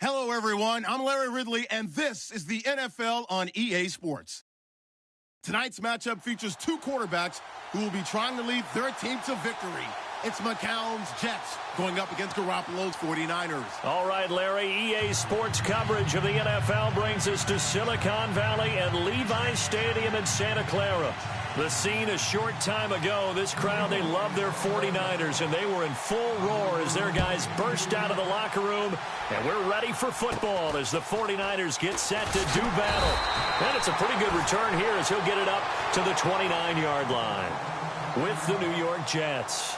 Hello, everyone. I'm Larry Ridley, and this is the NFL on EA Sports. Tonight's matchup features two quarterbacks who will be trying to lead their team to victory. It's McCown's Jets going up against Garoppolo's 49ers. All right, Larry, EA Sports coverage of the NFL brings us to Silicon Valley and Levi's Stadium in Santa Clara. The scene a short time ago, this crowd, they love their 49ers, and they were in full roar as their guys burst out of the locker room, and we're ready for football as the 49ers get set to do battle. And it's a pretty good return here as he'll get it up to the 29-yard line with the New York Jets.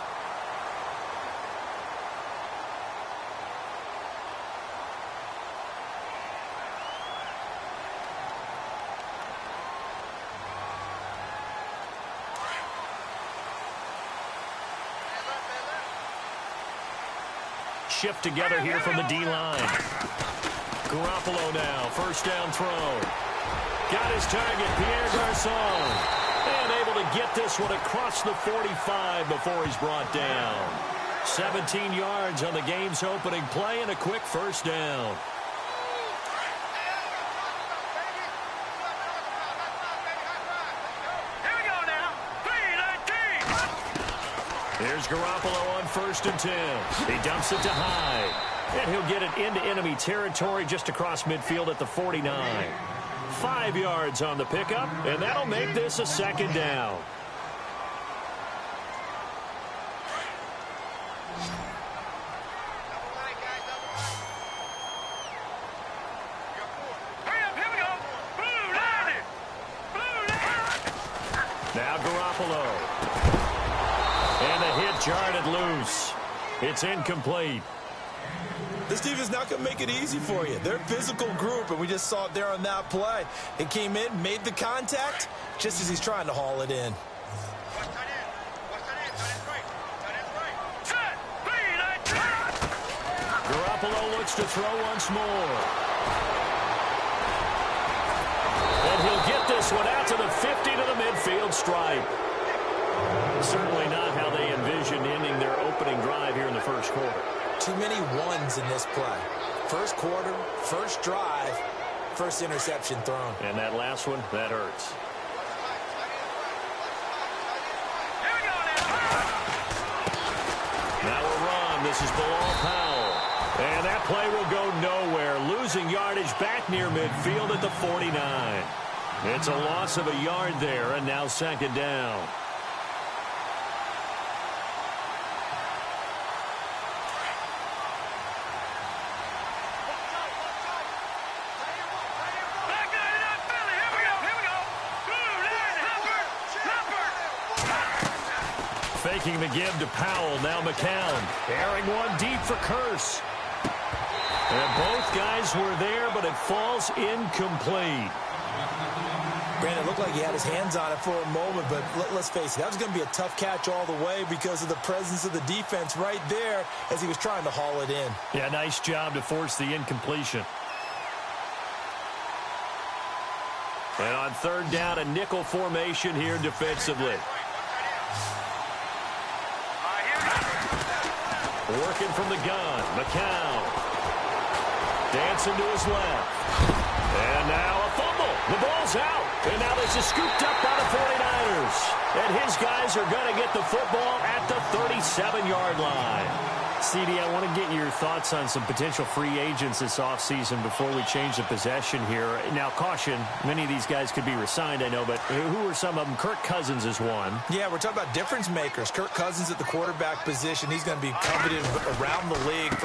Shift together here from the D-line. Garoppolo now, first down throw. Got his target, Pierre Garçon. And able to get this one across the 45 before he's brought down. 17 yards on the game's opening play and a quick first down. Here's Garoppolo on 1st and 10. He dumps it to Hyde. And he'll get it into enemy territory just across midfield at the 49. 5 yards on the pickup, and that'll make this a second down. Now Garoppolo. And the hit jarred loose. It's incomplete. This defense is not going to make it easy for you. They're a physical group, and we just saw it there on that play. It came in, made the contact, just as he's trying to haul it in. Garoppolo looks to throw once more. And he'll get this one out to the 50 to the midfield stripe. Certainly not how they envisioned ending their opening drive here in the first quarter. Too many ones in this play. First quarter, first drive, first interception thrown. And that last one, that hurts. Now a run. This is Bilal Powell. And that play will go nowhere. Losing yardage back near midfield at the 49. It's a loss of a yard there, and now second down. Faking the give to Powell. Now McCown. Airing one deep for Curse. And both guys were there, but it falls incomplete. Granted, it looked like he had his hands on it for a moment, but let's face it, that was going to be a tough catch all the way because of the presence of the defense right there as he was trying to haul it in. Yeah, nice job to force the incompletion. And on third down, a nickel formation here defensively. Working from the gun, McCown. Dancing to his left. And now a fumble. The ball's out. And now this is scooped up by the 49ers. And his guys are going to get the football at the 37-yard line. CD, I want to get your thoughts on some potential free agents this offseason before we change the possession here. Now, caution, many of these guys could be re-signed, I know, but who are some of them? Kirk Cousins is one. Yeah, we're talking about difference makers. Kirk Cousins at the quarterback position. He's going to be coveted around the league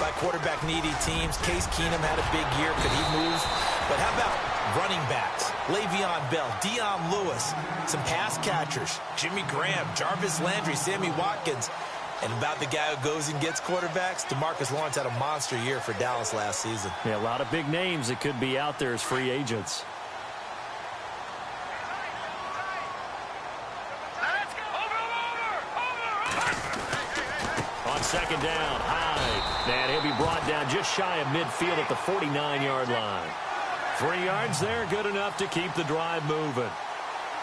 by quarterback-needy teams. Case Keenum had a big year. Could he move? But how about running backs? Le'Veon Bell, Dion Lewis, some pass catchers. Jimmy Graham, Jarvis Landry, Sammy Watkins. And about the guy who goes and gets quarterbacks, DeMarcus Lawrence had a monster year for Dallas last season. Yeah, a lot of big names that could be out there as free agents. On second down, Hyde. And he'll be brought down just shy of midfield at the 49-yard line. 3 yards there, good enough to keep the drive moving.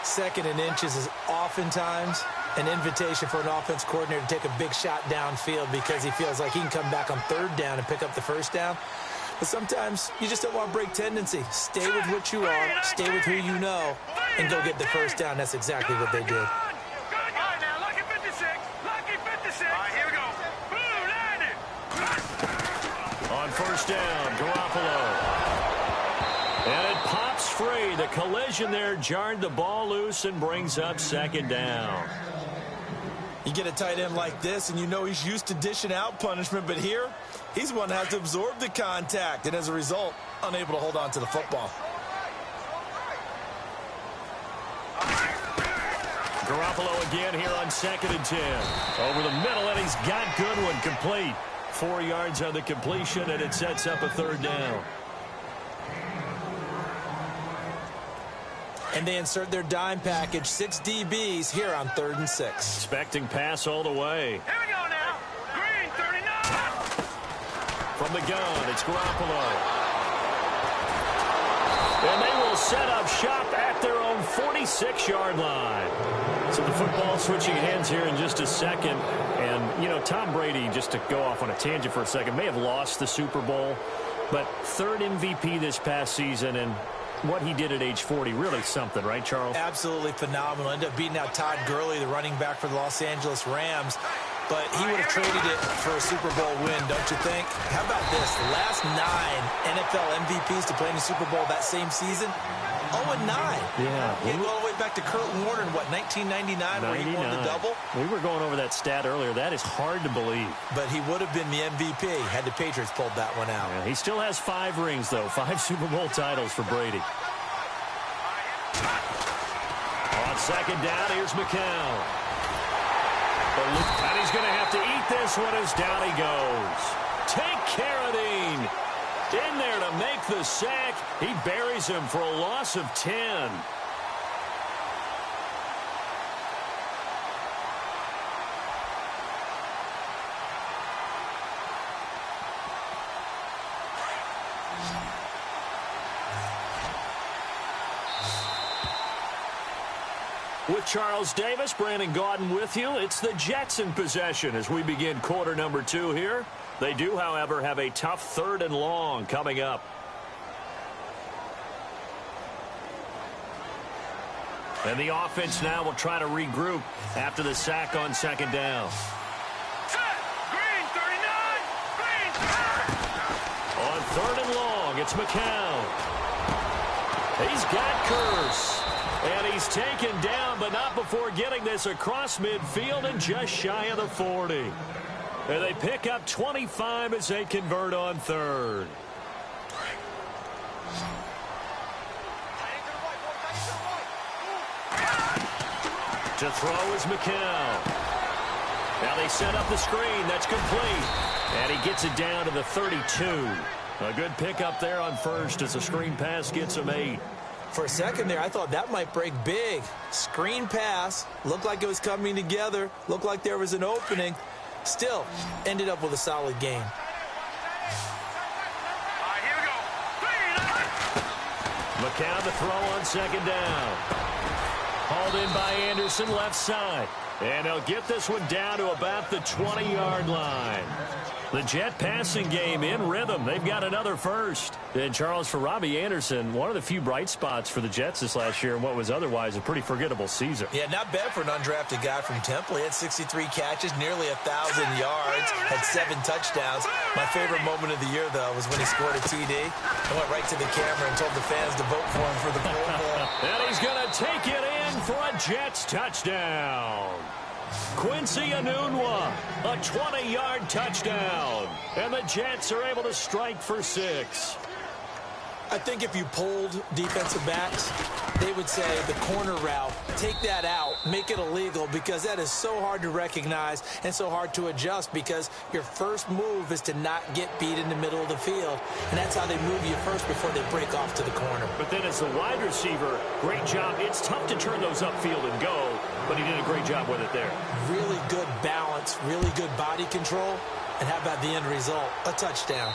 Second and inches is oftentimes an invitation for an offense coordinator to take a big shot downfield because he feels like he can come back on third down and pick up the first down. But sometimes you just don't want to break tendency. Stay with what you are, stay with who you know, and go get the first down. That's exactly what they did. On first down, Garoppolo. And it pops free. The collision there jarred the ball loose and brings up second down. You get a tight end like this, and you know he's used to dishing out punishment, but here, he's one that has to absorb the contact, and as a result, unable to hold on to the football. Garoppolo again here on 2nd and 10. Over the middle, and he's got Goodwin complete. 4 yards on the completion, and it sets up a third down. And they insert their dime package, 6 DBs here on 3rd and 6. Expecting pass all the way. Here we go now. Green 39. From the gun, it's Garoppolo. And they will set up shop at their own 46-yard line. So the football switching hands here in just a second. And, you know, Tom Brady, just to go off on a tangent for a second, may have lost the Super Bowl, but 3rd MVP this past season, and what he did at age 40, really something, right, Charles? Absolutely phenomenal. Ended up beating out Todd Gurley, the running back for the Los Angeles Rams. But he would have traded it for a Super Bowl win, don't you think? How about this? The last 9 NFL MVPs to play in the Super Bowl that same season, 0-9. Yeah. He go all the way back to Kurt Warner in, what, 1999 where he won the double? We were going over that stat earlier. That is hard to believe. But he would have been the MVP had the Patriots pulled that one out. Yeah, he still has 5 rings, though. 5 Super Bowl titles for Brady. On second down, here's McCown. And he's going to have to eat this one as down he goes. Take Carradine in there to make the sack. He buries him for a loss of 10. With Charles Davis, Brandon Gaudin with you. It's the Jets in possession as we begin quarter number 2 here. They do, however, have a tough 3rd and long coming up. And the offense now will try to regroup after the sack on second down. Green 39. Green. On 3rd and long, it's McCown. He's got Curse. And he's taken down, but not before getting this across midfield and just shy of the 40. And they pick up 25 as they convert on 3rd. To throw is McCown. Now they set up the screen. That's complete. And he gets it down to the 32. A good pickup there on first as the screen pass gets him 8. For a second there, I thought that might break big. Screen pass, looked like it was coming together, looked like there was an opening. Still, ended up with a solid game. Here we go. McCown to throw on second down. Hauled in by Anderson, left side. And they'll get this one down to about the 20-yard line. The Jet passing game in rhythm. They've got another first. And Charles, for Robbie Anderson, one of the few bright spots for the Jets this last year in what was otherwise a pretty forgettable season. Yeah, not bad for an undrafted guy from Temple. He had 63 catches, nearly 1,000 yards, had 7 touchdowns. My favorite moment of the year, though, was when he scored a TD. I went right to the camera and told the fans to vote for him for the Pro Bowl. And he's going to take it in for a Jets touchdown. Quincy Enunwa, a 20-yard touchdown. And the Jets are able to strike for 6. I think if you polled defensive backs, they would say the corner route, take that out, make it illegal, because that is so hard to recognize and so hard to adjust, because your first move is to not get beat in the middle of the field. And that's how they move you first before they break off to the corner. But then as the wide receiver, great job. It's tough to turn those upfield and go, but he did a great job with it there. Really good balance, really good body control. And how about the end result? A touchdown.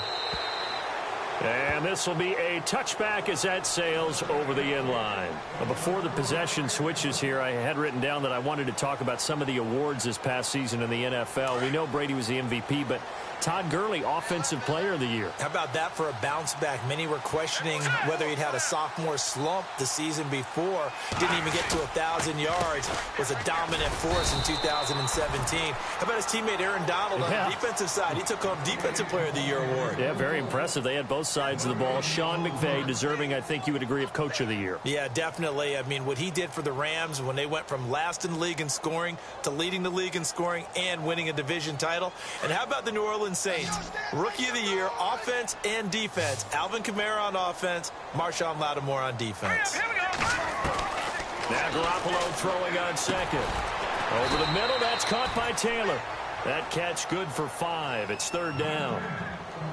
And this will be a touchback as that sails over the end line. Before the possession switches here, I had written down that I wanted to talk about some of the awards this past season in the NFL. We know Brady was the MVP, but Todd Gurley, Offensive Player of the Year. How about that for a bounce back? Many were questioning whether he'd had a sophomore slump the season before. Didn't even get to 1,000 yards. Was a dominant force in 2017. How about his teammate Aaron Donald on the defensive side? He took home Defensive Player of the Year award. Yeah, very impressive. They had both sides of the ball. Sean McVay deserving, I think you would agree, of Coach of the Year. Yeah, definitely. I mean, what he did for the Rams when they went from last in the league in scoring to leading the league in scoring and winning a division title. And how about the New Orleans Saints? Rookie of the Year, offense and defense. Alvin Kamara on offense, Marshawn Lattimore on defense. Now Garoppolo throwing on second. Over the middle, that's caught by Taylor. That catch good for 5. It's 3rd down.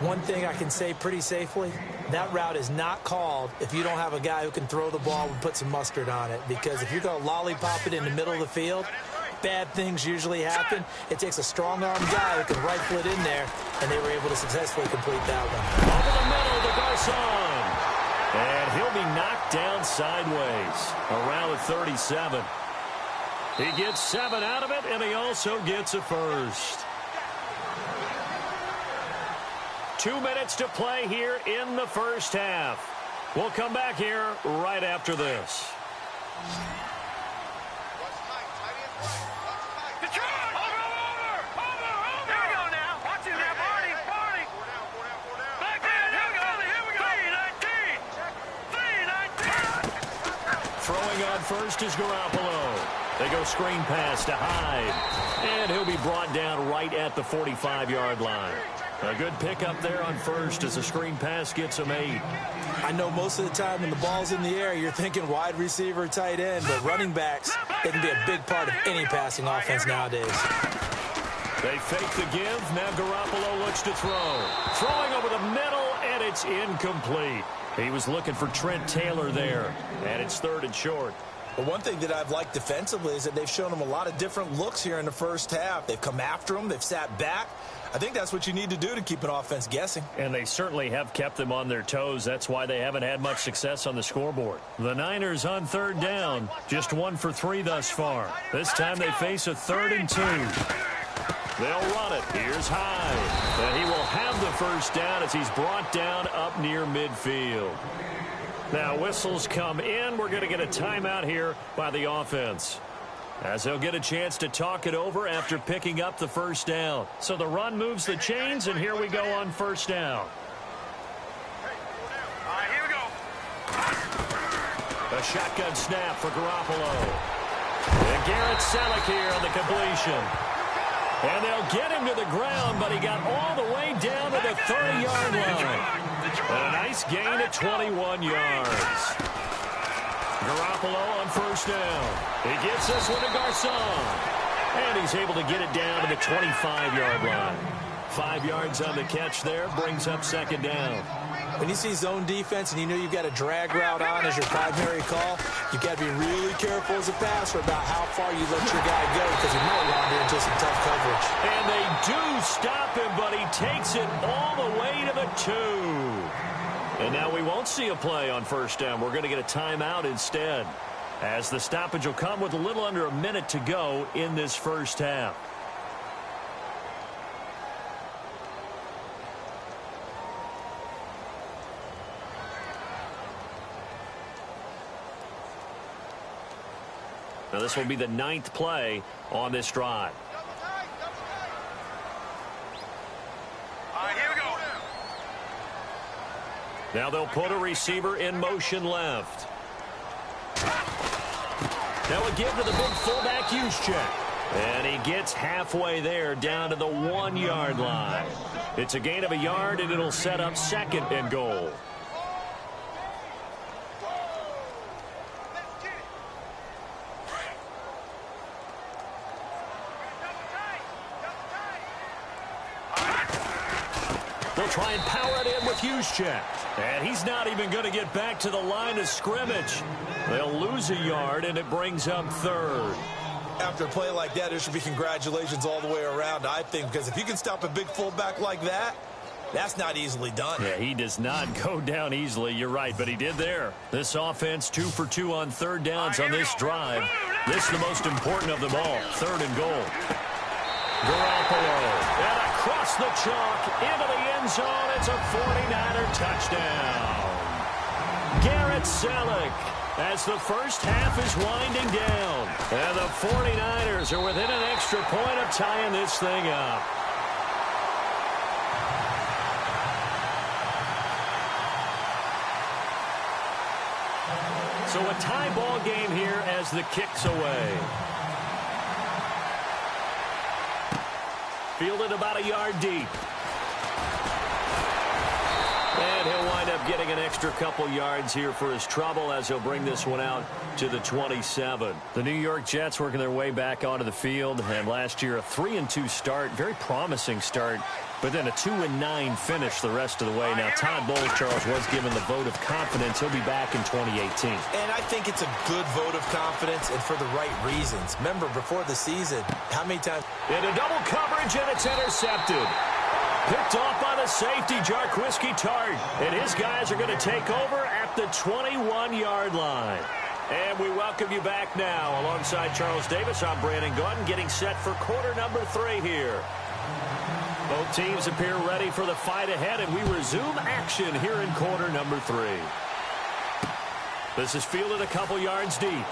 One thing I can say pretty safely, that route is not called if you don't have a guy who can throw the ball and put some mustard on it. Because if you're going to lollipop it in the middle of the field, bad things usually happen. It takes a strong-arm guy who can rifle it in there, and they were able to successfully complete that one. Over the middle to Garcon. And he'll be knocked down sideways around the 37. He gets 7 out of it, and he also gets a first. 2 minutes to play here in the first half. We'll come back here right after this. Throwing on first is Garoppolo. They go screen pass to Hyde. And he'll be brought down right at the 45-yard line. A good pickup there on first as the screen pass gets him 8. I know most of the time when the ball's in the air, you're thinking wide receiver, tight end, but running backs, they can be a big part of any passing offense nowadays. They fake the give. Now Garoppolo looks to throw. Throwing over the middle, and it's incomplete. He was looking for Trent Taylor there, and it's 3rd and short. But one thing that I've liked defensively is that they've shown him a lot of different looks here in the first half. They've come after him. They've sat back. I think that's what you need to do to keep an offense guessing. And they certainly have kept them on their toes. That's why they haven't had much success on the scoreboard. The Niners on 3rd down. Just 1 for 3 thus far. This time they face a 3rd and 2. They'll run it. Here's Hyde. And he will have the first down as he's brought down up near midfield. Now whistles come in. We're going to get a timeout here by the offense, as they'll get a chance to talk it over after picking up the first down. So the run moves the chains, and here we go on first down. All right, here we go. A shotgun snap for Garoppolo. And Garrett Selleck here on the completion. And they'll get him to the ground, but he got all the way down to the 30-yard line. And a nice gain at 21 yards. Garoppolo on first down. He gets this one to Garcon. And he's able to get it down to the 25-yard line. 5 yards on the catch there, brings up 2nd down. When you see zone defense and you know you've got a drag route on as your primary call, you've got to be really careful as a passer about how far you let your guy go, because he might wander into some tough coverage. And they do stop him, but he takes it all the way to the 2. And now we won't see a play on first down. We're going to get a timeout instead, as the stoppage will come with a little under a minute to go in this first half. Now this will be the 9th play on this drive. All right, here we go. Now they'll put a receiver in motion left. Now a give to the big fullback Juszczyk. And he gets halfway there down to the 1-yard line. It's a gain of a yard, and it'll set up 2nd and goal. They'll try and power it in with Juszczyk. And he's not even going to get back to the line of scrimmage. They'll lose a yard, and it brings up 3rd. After a play like that, there should be congratulations all the way around, I think, because if you can stop a big fullback like that, that's not easily done. Yeah, he does not go down easily. You're right, but he did there. This offense 2 for 2 on 3rd downs on this drive. This is the most important of them all. 3rd and goal. Garoppolo. And a across the chalk into the end zone. It's a 49er touchdown. Garrett Selleck as the first half is winding down. And the 49ers are within an extra point of tying this thing up. So a tie ball game here as the kick's away. Fielded about a yard deep. And he'll wind up getting an extra couple yards here for his trouble as he'll bring this one out to the 27. The New York Jets working their way back onto the field. And last year, a 3-2 start. Very promising start. But then a 2-9 finish the rest of the way. Now, Todd Bowles, Charles, was given the vote of confidence. He'll be back in 2018. And I think it's a good vote of confidence and for the right reasons. Remember, before the season, how many times? Into double coverage, and it's intercepted. Picked off by the safety, Jarquiski Tart. And his guys are going to take over at the 21-yard line. And we welcome you back now. Alongside Charles Davis, I'm Brandon Gaudin, getting set for quarter number 3 here. Both teams appear ready for the fight ahead, and we resume action here in quarter number 3. This is fielded a couple yards deep.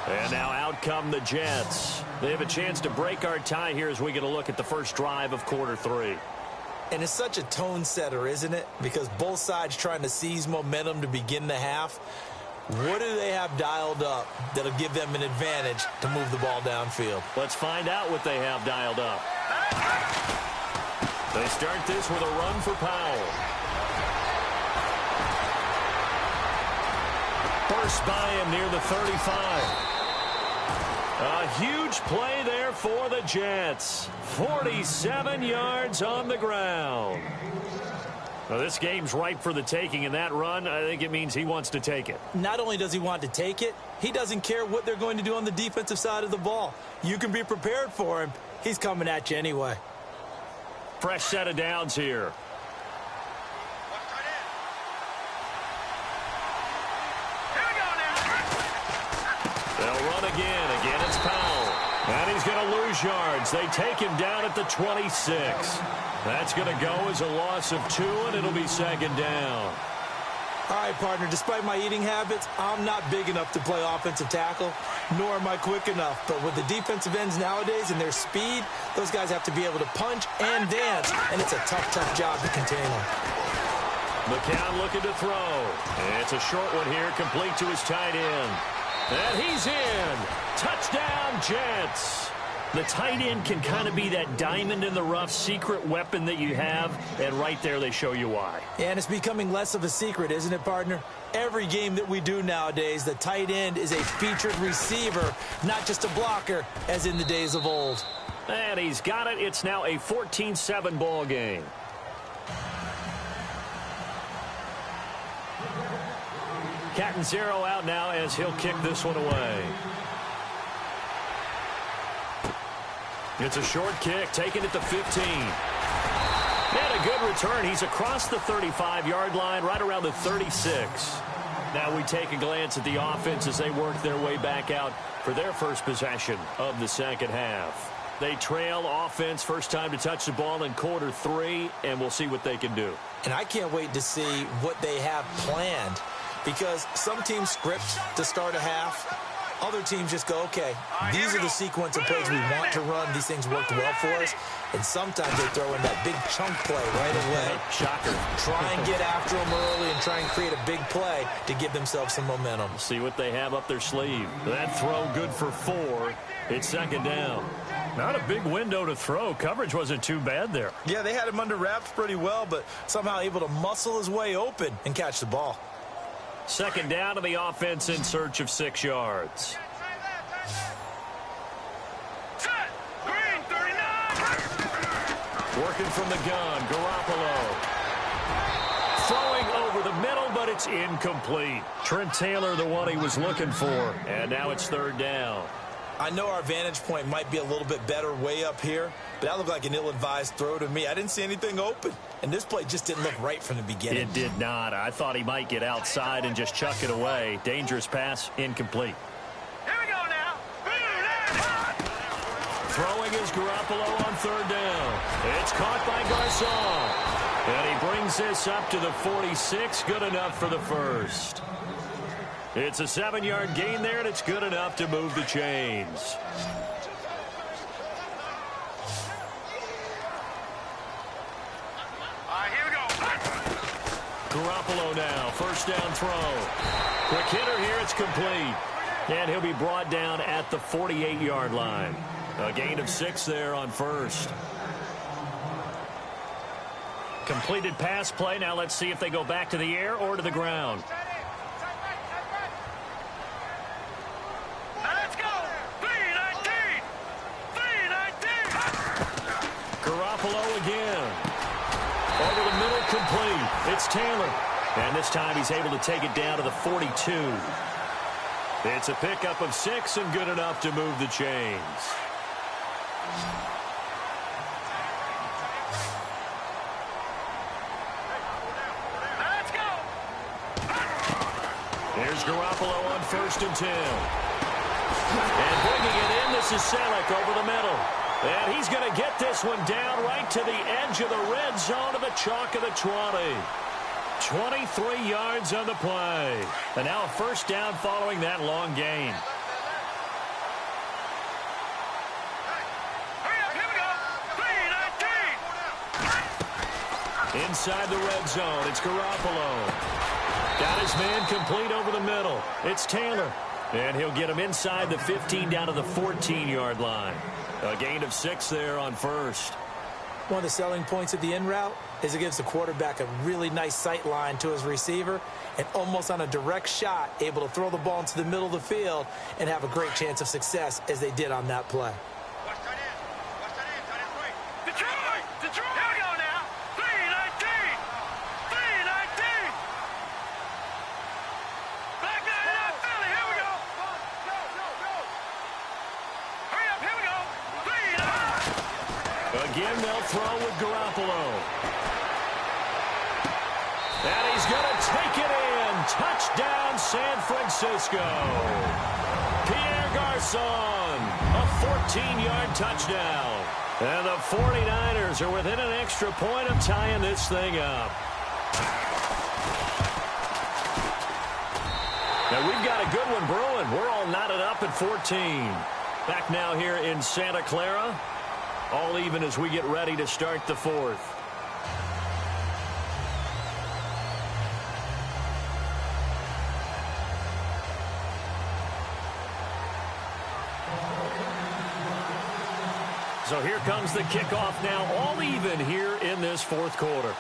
And now out come the Jets. They have a chance to break our tie here as we get a look at the first drive of quarter 3. And it's such a tone setter, isn't it? Because both sides trying to seize momentum to begin the half. What do they have dialed up that'll give them an advantage to move the ball downfield? Let's find out what they have dialed up. They start this with a run for Powell. Burst by him near the 35. A huge play there for the Jets. 47 yards on the ground. Well, this game's ripe for the taking, and that run, I think it means he wants to take it. Not only does he want to take it, he doesn't care what they're going to do on the defensive side of the ball. You can be prepared for him. He's coming at you anyway. Fresh set of downs here. They'll run again. Again, it's Powell. And he's going to lose yards. They take him down at the 26. That's going to go as a loss of 2, and it'll be second down. All right, partner, despite my eating habits, I'm not big enough to play offensive tackle, nor am I quick enough. But with the defensive ends nowadays and their speed, those guys have to be able to punch and dance, and it's a tough, tough job to contain them. McCown looking to throw. And it's a short one here, complete to his tight end. And he's in. Touchdown, Jets. The tight end can kind of be that diamond in the rough secret weapon that you have, and right there they show you why. And it's becoming less of a secret, isn't it, partner? Every game that we do nowadays, the tight end is a featured receiver, not just a blocker, as in the days of old. And he's got it. It's now a 14-7 ball game. Catanzaro out now as he'll kick this one away. It's a short kick, taken at the 15. And a good return. He's across the 35-yard line, right around the 36. Now we take a glance at the offense as they work their way back out for their first possession of the second half. They trail offense, first time to touch the ball in quarter 3, and we'll see what they can do. And I can't wait to see what they have planned, because some teams script to start a half. Other teams just go, okay, these are the sequence of plays we want to run. These things worked well for us. And sometimes they throw in that big chunk play right away. Shocker. Try and get after them early and try and create a big play to give themselves some momentum. See what they have up their sleeve. That throw good for 4. It's second down. Not a big window to throw. Coverage wasn't too bad there. Yeah, they had him under wraps pretty well, but somehow able to muscle his way open and catch the ball. Second down to the offense in search of 6 yards. Green 39. Working from the gun, Garoppolo. Throwing over the middle, but it's incomplete. Trent Taylor, the one he was looking for. And now it's third down. I know our vantage point might be a little bit better way up here, but that looked like an ill-advised throw to me. I didn't see anything open, and this play just didn't look right from the beginning. It did not. I thought he might get outside and just chuck it away. Dangerous pass, incomplete. Here we go now. Garoppolo on third down. It's caught by Garcon. And he brings this up to the 46. Good enough for the first. It's a 7-yard gain there, and it's good enough to move the chains. Here we go. Garoppolo now, first down throw. Quick hitter here, it's complete. And he'll be brought down at the 48-yard line. A gain of 6 there on first. Completed pass play. Now let's see if they go back to the air or to the ground. Now let's go. 319. 319. Garoppolo again. Over the middle, complete. It's Taylor. And this time he's able to take it down to the 42. It's a pickup of 6 and good enough to move the chains. Let's go. Here's Garoppolo on first and 10. And bringing it in, this is Selleck over the middle. And he's going to get this one down right to the edge of the red zone to the chalk of the 20. 23 yards on the play. And now a first down following that long gain. Hurry up, here we go. 319. Inside the red zone, it's Garoppolo. Got his man complete over the middle. It's Taylor. And he'll get him inside the 15 down to the 14-yard line. A gain of 6 there on first. One of the selling points of the in route is it gives the quarterback a really nice sight line to his receiver and almost on a direct shot able to throw the ball into the middle of the field and have a great chance of success as they did on that play. Detroit. Detroit. Here we go now. 319. 319. Black man out Philly. Here we go. Hurry up, here we go. 319. Again, they'll throw with Garoppolo. And he's going to take it in. Touchdown, San Francisco. Pierre Garcon, a 14-yard touchdown. And the 49ers are within an extra point of tying this thing up. Now, we've got a good one brewing. We're all knotted up at 14. Back now here in Santa Clara. All even as we get ready to start the fourth. So here comes the kickoff now, all even here in this fourth quarter.